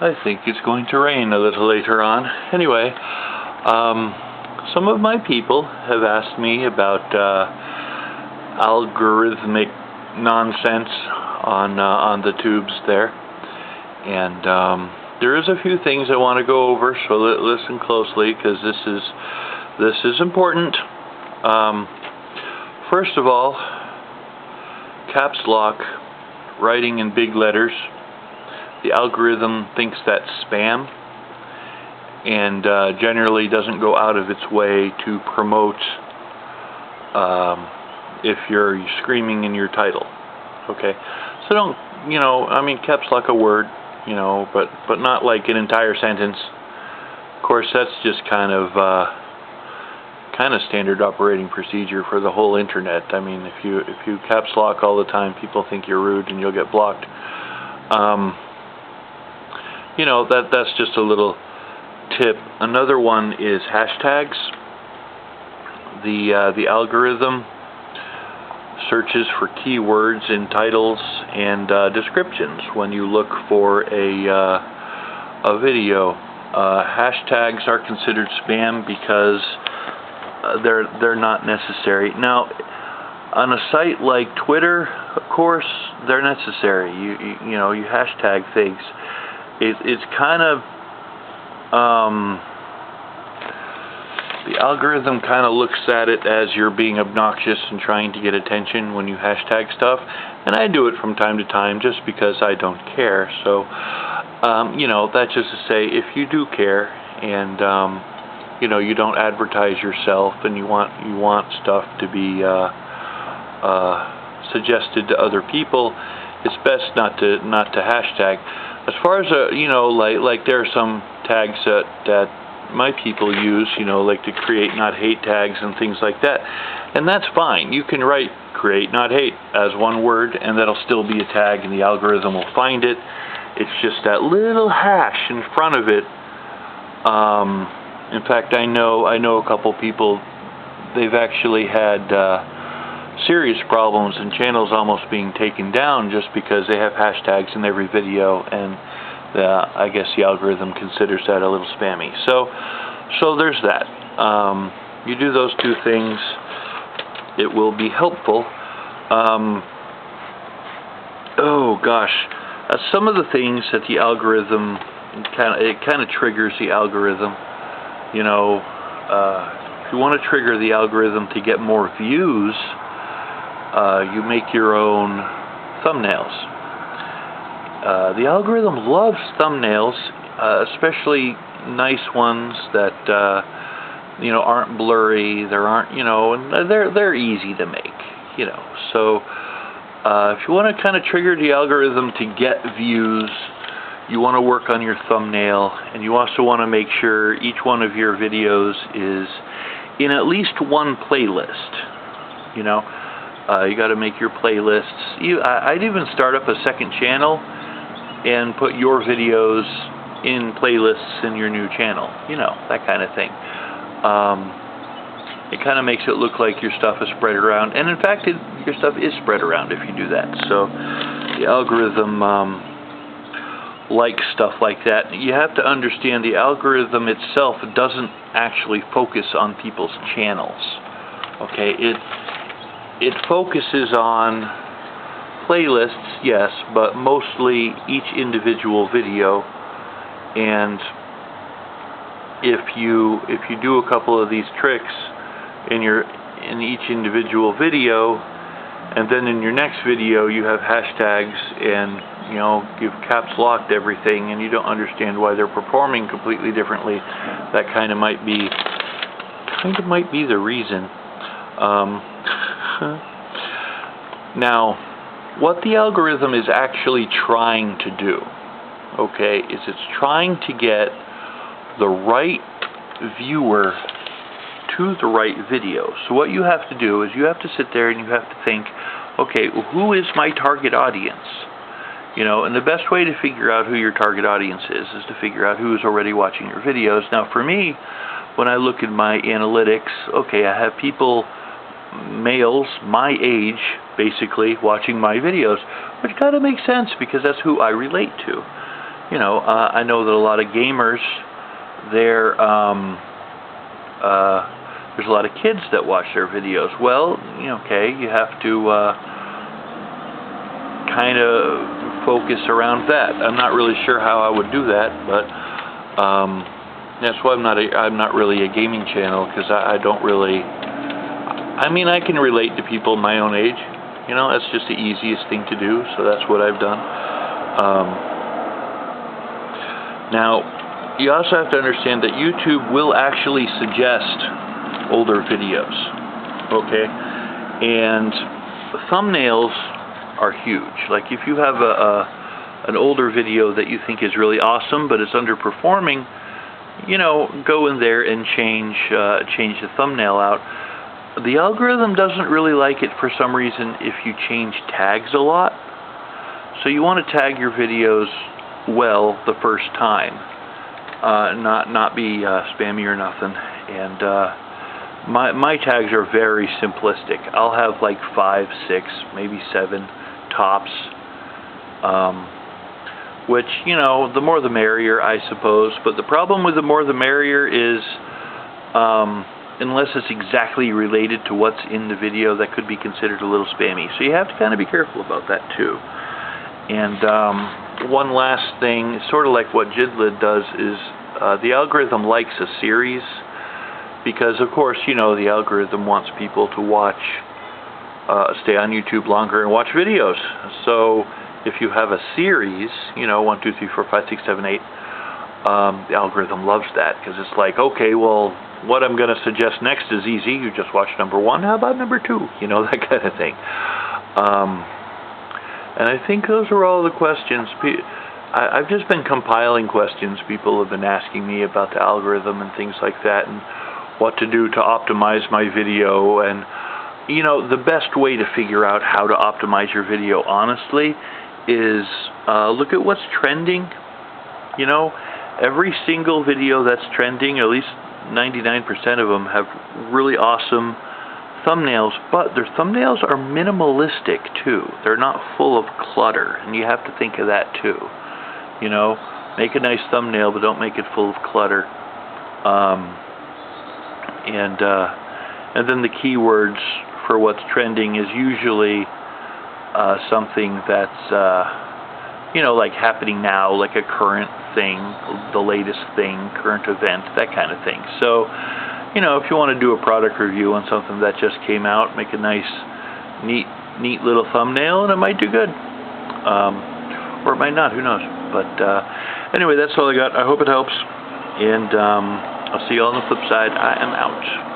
I think it's going to rain a little later on. Anyway, some of my people have asked me about algorithmic nonsense on the tubes there, and there is a few things I want to go over, so listen closely, because this is important. First of all, caps lock, writing in big letters. The algorithm thinks that's spam, and generally doesn't go out of its way to promote if you're screaming in your title. Okay, so don't, I mean, caps lock a word, but not like an entire sentence. Of course, that's just kind of standard operating procedure for the whole internet. I mean, if you caps lock all the time, people think you're rude and you'll get blocked. That's just a little tip. Another one is hashtags. The algorithm searches for keywords in titles and descriptions when you look for a video. Hashtags are considered spam because they're not necessary. Now, on a site like Twitter, of course, they're necessary. You hashtag things. It's kind of the algorithm kind of looks at it as you're being obnoxious and trying to get attention when you hashtag stuff, and I do it from time to time just because I don't care. So that's just to say, if you do care and you don't advertise yourself and you want stuff to be suggested to other people, it's best not to hashtag. As far as like there are some tags that my people use, like to create not hate tags and things like that, and that's fine. You can write create not hate as one word, and that'll still be a tag, and the algorithm will find it. It's just that little hash in front of it. In fact, I know a couple people. They've actually had serious problems and channels almost being taken down just because they have hashtags in every video, and I guess the algorithm considers that a little spammy. So there's that. You do those two things, it will be helpful. Oh gosh, some of the things that the algorithm kind of triggers the algorithm. If you want to trigger the algorithm to get more views, you make your own thumbnails. The algorithm loves thumbnails, especially nice ones that aren't blurry. There aren't, and they're easy to make. So if you want to kind of trigger the algorithm to get views, you want to work on your thumbnail, and you also want to make sure each one of your videos is in at least one playlist. You got to make your playlists. I'd even start up a second channel and put your videos in playlists in your new channel. That kind of thing. It kind of makes it look like your stuff is spread around, and in fact, your stuff is spread around if you do that. So the algorithm likes stuff like that. You have to understand the algorithm itself doesn't actually focus on people's channels. Okay, it focuses on playlists, yes, but mostly each individual video. And if you do a couple of these tricks in each individual video, and then in your next video you have hashtags and you've caps locked everything, and you don't understand why they're performing completely differently, that kind of might be the reason. Now, what the algorithm is actually trying to do, okay, is it's trying to get the right viewer to the right video. So what you have to do is you have to sit there and you have to think, okay, who is my target audience? And the best way to figure out who your target audience is to figure out who is already watching your videos. Now, for me, when I look at my analytics, okay, I have people, males my age, basically, watching my videos, which kind of makes sense because that's who I relate to. you know, I know that a lot of gamers, there's a lot of kids that watch their videos. Well, okay, you have to kind of focus around that. I'm not really sure how I would do that, but that's why I'm not really a gaming channel, because I don't really. I mean, I can relate to people my own age. That's just the easiest thing to do, so that's what I've done. Now, you also have to understand that YouTube will actually suggest older videos, okay? And thumbnails are huge. Like, if you have an older video that you think is really awesome, but it's underperforming, go in there and change the thumbnail out. The algorithm doesn't really like it for some reason if you change tags a lot. So you want to tag your videos well the first time, not be spammy or nothing. And my tags are very simplistic. I'll have like 5, 6, maybe 7 tops, which, the more the merrier, I suppose. But the problem with the more the merrier is, unless it's exactly related to what's in the video, that could be considered a little spammy. So you have to kind of be careful about that too. And one last thing, sort of like what Jidlid does, is the algorithm likes a series, because of course, the algorithm wants people to watch, stay on YouTube longer and watch videos. So if you have a series, 1, 2, 3, 4, 5, 6, 7, 8, the algorithm loves that, because it's like, okay, well, what I'm going to suggest next is easy. You just watch number 1. How about number 2? That kind of thing. And I think those are all the questions. I've just been compiling questions people have been asking me about the algorithm and things like that, and what to do to optimize my video. And the best way to figure out how to optimize your video, honestly, is look at what's trending. Every single video that's trending, at least 99% of them, have really awesome thumbnails, but their thumbnails are minimalistic too. They're not full of clutter, and you have to think of that too. Make a nice thumbnail, but don't make it full of clutter. And then the keywords for what's trending is usually something that's like happening now, like a current thing, the latest thing, current event, that kind of thing. So, if you want to do a product review on something that just came out, make a nice, neat little thumbnail, and it might do good. Or it might not, who knows. But anyway, that's all I got. I hope it helps. And I'll see you all on the flip side. I am out.